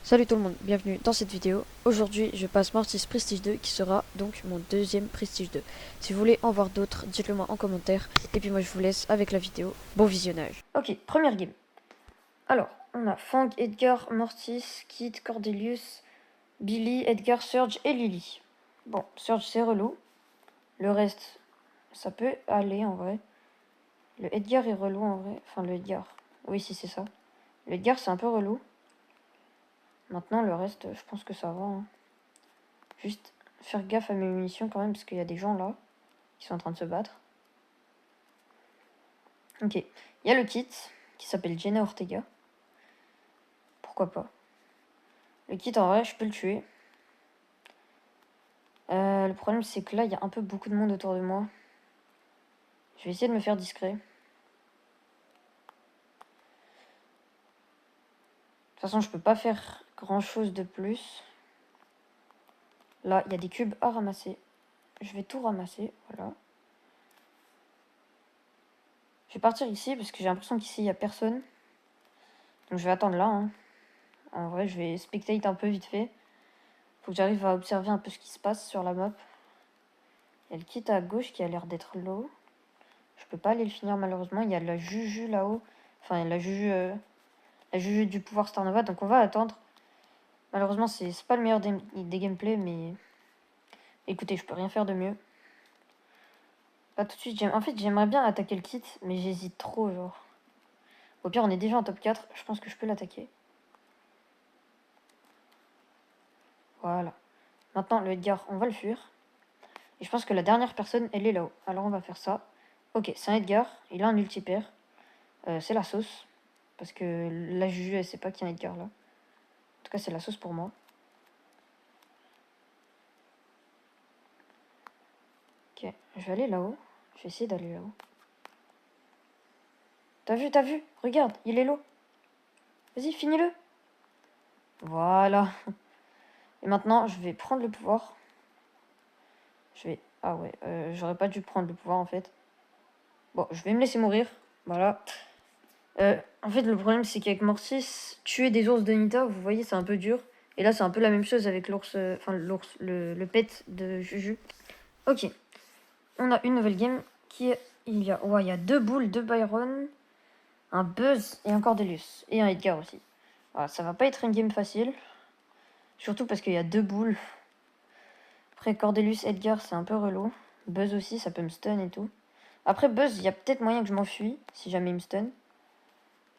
Salut tout le monde, bienvenue dans cette vidéo. Aujourd'hui, je passe Mortis Prestige 2 qui sera donc mon deuxième Prestige 2. Si vous voulez en voir d'autres, dites-le moi en commentaire. Et puis moi je vous laisse avec la vidéo. Bon visionnage. Ok, première game. Alors, on a Fang, Edgar, Mortis, Kit, Cordelius, Billy, Edgar, Surge et Lily. Bon, Surge c'est relou. Le reste, ça peut aller en vrai. Le Edgar est relou en vrai. Enfin le Edgar. Oui si c'est ça. Le Edgar c'est un peu relou. Maintenant le reste, je pense que ça va. Hein. Juste faire gaffe à mes munitions quand même, parce qu'il y a des gens là qui sont en train de se battre. Ok. Il y a le kit qui s'appelle Jenna Ortega. Pourquoi pas. Le kit, en vrai, je peux le tuer. Le problème, c'est que là, il y a un peu beaucoup de monde autour de moi. Je vais essayer de me faire discret. De toute façon, je peux pas faire grand-chose de plus. Là, il y a des cubes à ramasser. Je vais tout ramasser, voilà. Je vais partir ici, parce que j'ai l'impression qu'ici, il n'y a personne. Donc, je vais attendre là. Hein. En vrai, je vais spectate un peu vite fait. Faut que j'arrive à observer un peu ce qui se passe sur la map. Il y a le kit à gauche qui a l'air d'être low. Je peux pas aller le finir malheureusement. Il y a la Juju là-haut. Enfin, la Juju du pouvoir Star Nova. Donc on va attendre. Malheureusement, c'est pas le meilleur des gameplays, mais écoutez, je peux rien faire de mieux. Pas tout de suite. En fait, j'aimerais bien attaquer le kit, mais j'hésite trop, genre. Au pire, on est déjà en top 4. Je pense que je peux l'attaquer. Voilà. Maintenant, le Edgar, on va le fuir. Et je pense que la dernière personne, elle est là-haut. Alors on va faire ça. Ok, c'est un Edgar. Il a un ultipair. C'est la sauce. Parce que la Juju, elle sait pas qu'il y a un Edgar là. En tout cas, c'est la sauce pour moi. Ok, je vais aller là-haut. Je vais essayer d'aller là-haut. T'as vu? Regarde, il est low. Vas-y, finis-le. Voilà. Et maintenant, je vais prendre le pouvoir. Je vais... Ah ouais, j'aurais pas dû prendre le pouvoir en fait. Bon, je vais me laisser mourir. Voilà. En fait, le problème, c'est qu'avec Mortis, tuer des ours de Nita, vous voyez, c'est un peu dur. Et là, c'est un peu la même chose avec l'ours... Enfin, l'ours... Le pet de Juju. Ok. On a une nouvelle game qui est... Il y a... Ouais, il y a 2 boules, 2 Byron, un Buzz et un Cordelius. Et un Edgar aussi. Voilà, ça va pas être une game facile. Surtout parce qu'il y a 2 boules. Après, Cordelius, Edgar, c'est un peu relou. Buzz aussi, ça peut me stun et tout. Après, Buzz, il y a peut-être moyen que je m'enfuis, si jamais il me stun.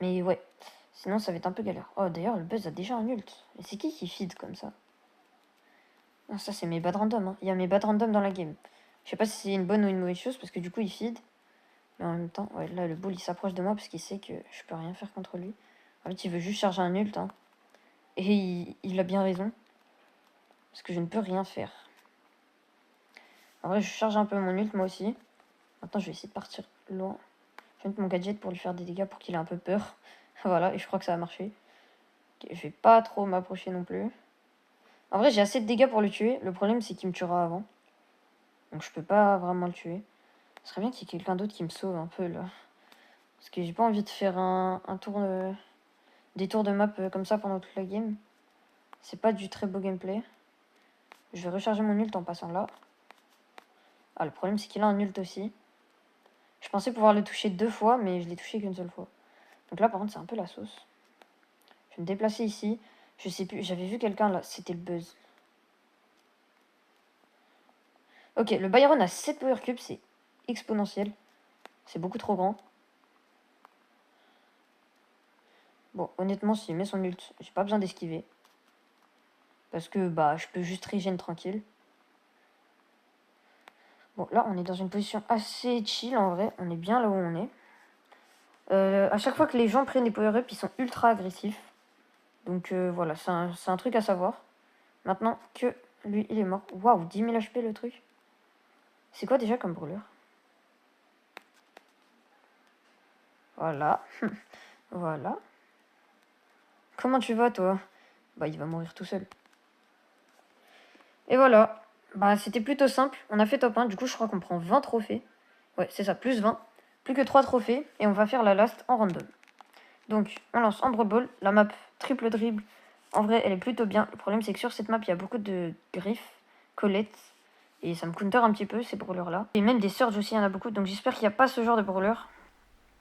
Mais ouais, sinon ça va être un peu galère. Oh, d'ailleurs, le Buzz a déjà un ult. Et c'est qui feed comme ça? Ah, ça, c'est mes bad random. Hein. Il y a mes bad random dans la game. Je sais pas si c'est une bonne ou une mauvaise chose, parce que du coup, il feed. Mais en même temps, ouais, là, le bull, il s'approche de moi, parce qu'il sait que je peux rien faire contre lui. En fait, il veut juste charger un ult. Hein. Et il a bien raison. Parce que je ne peux rien faire. En vrai, je charge un peu mon ult, moi aussi. Maintenant, je vais essayer de partir loin. Je vais mettre mon gadget pour lui faire des dégâts pour qu'il ait un peu peur. Voilà, et je crois que ça a marché. Okay, je vais pas trop m'approcher non plus. En vrai, j'ai assez de dégâts pour le tuer. Le problème, c'est qu'il me tuera avant. Donc, je peux pas vraiment le tuer. Ce serait bien qu'il y ait quelqu'un d'autre qui me sauve un peu, là. Parce que j'ai pas envie de faire un tour... des tours de map comme ça pendant toute la game. C'est pas du très beau gameplay. Je vais recharger mon ult en passant là. Ah, le problème, c'est qu'il a un ult aussi. Je pensais pouvoir le toucher 2 fois, mais je l'ai touché qu'une seule fois. Donc là, par contre, c'est un peu la sauce. Je vais me déplacer ici. Je sais plus, j'avais vu quelqu'un là, c'était le Buzz. Ok, le Byron a 7 power cubes, c'est exponentiel. C'est beaucoup trop grand. Bon, honnêtement, s'il met son ult, j'ai pas besoin d'esquiver. Parce que, bah, je peux juste regen tranquille. Bon, là, on est dans une position assez chill, en vrai. On est bien là où on est. À chaque fois que les gens prennent des power-up, ils sont ultra agressifs. Donc, voilà, c'est un truc à savoir. Maintenant que lui, il est mort. Waouh, 10 000 HP le truc. C'est quoi déjà comme brûleur? Voilà. Voilà. Comment tu vas, toi? Bah, il va mourir tout seul. Et voilà. Bah, c'était plutôt simple. On a fait top 1. Du coup, je crois qu'on prend 20 trophées. Ouais, c'est ça, plus 20. Plus que 3 trophées. Et on va faire la last en random. Donc, on lance Ambre Ball. La map triple dribble en vrai, elle est plutôt bien. Le problème, c'est que sur cette map, il y a beaucoup de griffes, Colette. Et ça me counter un petit peu, ces brûlures-là. Et même des Surge aussi, il y en a beaucoup. Donc j'espère qu'il n'y a pas ce genre de brûlure.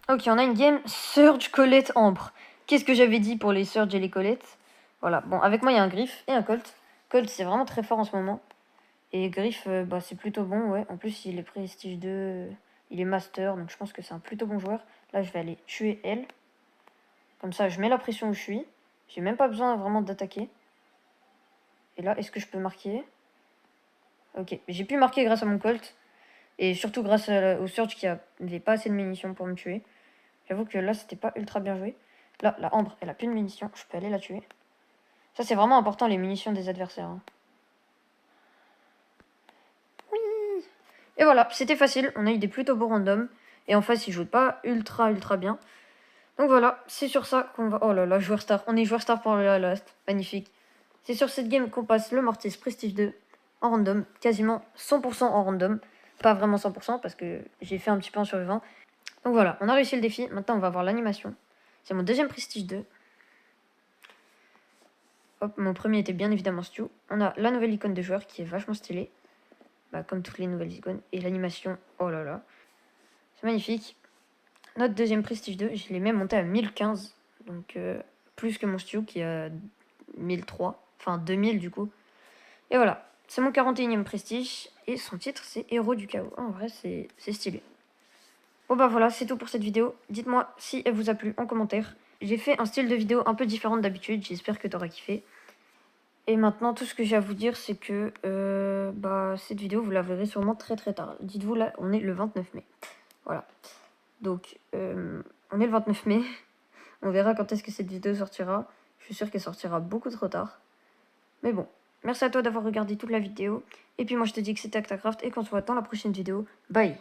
Ok, on a une game Surge, Colette, Ambre. Qu'est-ce que j'avais dit pour les Surge et les Colette? Voilà, bon, avec moi, il y a un Griff et un Colt. Colt, c'est vraiment très fort en ce moment. Et Griff, bah, c'est plutôt bon, ouais. En plus, il est Prestige 2, il est Master, donc je pense que c'est un plutôt bon joueur. Là, je vais aller tuer elle. Comme ça, je mets la pression où je suis. J'ai même pas besoin vraiment d'attaquer. Et là, est-ce que je peux marquer? Ok, j'ai pu marquer grâce à mon Colt. Et surtout grâce au Surge qui avait pas assez de munitions pour me tuer. J'avoue que là, c'était pas ultra bien joué. Là, la Ambre, elle a plus de munitions. Je peux aller la tuer. Ça, c'est vraiment important, les munitions des adversaires. Hein. Oui. Et voilà, c'était facile. On a eu des plutôt beaux randoms. Et en face, ils jouaient pas ultra bien. Donc voilà, c'est sur ça qu'on va... Oh là là, joueur star. On est joueur star pour le last. Magnifique. C'est sur cette game qu'on passe le Mortis Prestige 2 en random. Quasiment 100% en random. Pas vraiment 100% parce que j'ai fait un petit peu en survivant. Donc voilà, on a réussi le défi. Maintenant, on va voir l'animation. C'est mon deuxième Prestige 2. Hop, mon premier était bien évidemment Stu. On a la nouvelle icône de joueur qui est vachement stylée. Bah, comme toutes les nouvelles icônes. Et l'animation, oh là là. C'est magnifique. Notre deuxième Prestige 2, je l'ai même monté à 1015. Donc plus que mon Stu qui a 1003. Enfin 2000 du coup. Et voilà, c'est mon 41e Prestige. Et son titre, c'est Héros du Chaos. En vrai, c'est stylé. Bon bah voilà, c'est tout pour cette vidéo. Dites-moi si elle vous a plu en commentaire. J'ai fait un style de vidéo un peu différent d'habitude. J'espère que t'auras kiffé. Et maintenant, tout ce que j'ai à vous dire, c'est que bah, cette vidéo, vous la verrez sûrement très tard. Dites-vous, là, on est le 29 mai. Voilà. Donc, on est le 29 mai. On verra quand est-ce que cette vidéo sortira. Je suis sûre qu'elle sortira beaucoup trop tard. Mais bon, merci à toi d'avoir regardé toute la vidéo. Et puis moi, je te dis que c'était ActaCraft et qu'on se voit dans la prochaine vidéo. Bye!